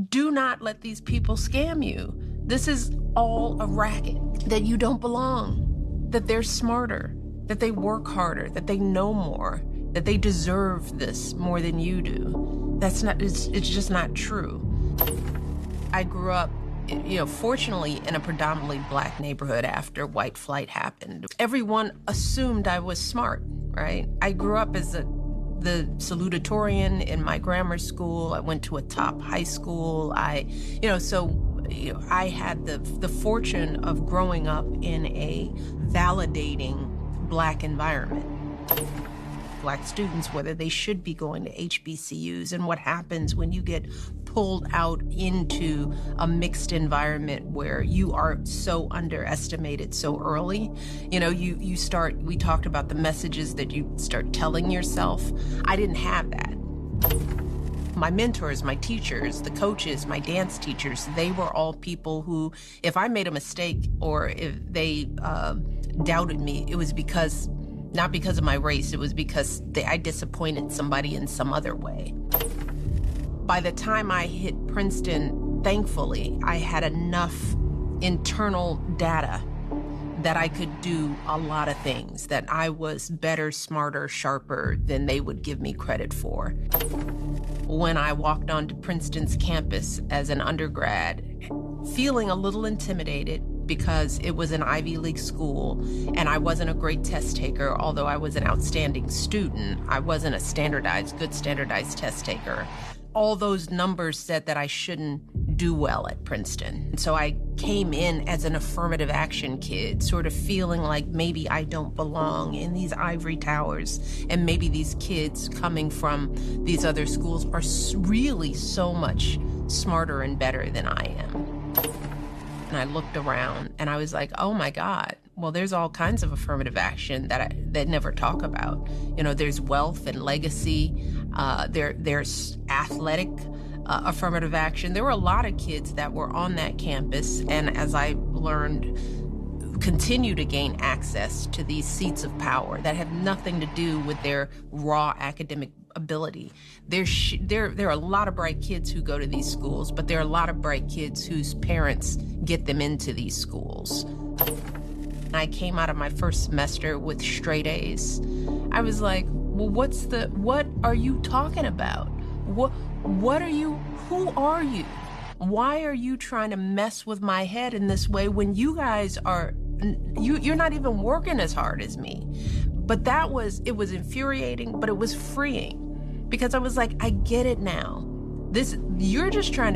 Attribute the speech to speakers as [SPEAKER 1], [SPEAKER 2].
[SPEAKER 1] Do not let these people scam you. This is all a racket, that you don't belong, that they're smarter, that they work harder, that they know more, that they deserve this more than you do. It's just not true. I grew up, fortunately in a predominantly Black neighborhood after white flight happened. Everyone assumed I was smart, right? I grew up as the salutatorian in my grammar school. I went to a top high school. I had the fortune of growing up in a validating Black environment. Black students, whether they should be going to HBCUs, and what happens when you get pulled out into a mixed environment where you are so underestimated so early. We talked about the messages that you start telling yourself. I didn't have that. My mentors, my teachers, the coaches, my dance teachers, they were all people who, if I made a mistake or if they doubted me, it was not because of my race, it was because I disappointed somebody in some other way. By the time I hit Princeton, thankfully, I had enough internal data that I could do a lot of things, that I was better, smarter, sharper than they would give me credit for. When I walked onto Princeton's campus as an undergrad, feeling a little intimidated because it was an Ivy League school and I wasn't a great test taker, although I was an outstanding student. I wasn't a good standardized test taker. All those numbers said that I shouldn't do well at Princeton. And so I came in as an affirmative action kid, sort of feeling like maybe I don't belong in these ivory towers, and maybe these kids coming from these other schools are really so much smarter and better than I am. And I looked around and I was like, oh my God, well, there's all kinds of affirmative action that never talk about. There's wealth and legacy. There's athletic affirmative action. There were a lot of kids that were on that campus, and as I learned, continue to gain access to these seats of power that have nothing to do with their raw academic ability. There are a lot of bright kids who go to these schools, but there are a lot of bright kids whose parents get them into these schools. I came out of my first semester with straight A's. I was like, well, what are you talking about? Who are you? Why are you trying to mess with my head in this way when you guys you're not even working as hard as me? But it was infuriating, but it was freeing, because I was like, I get it now. You're just trying to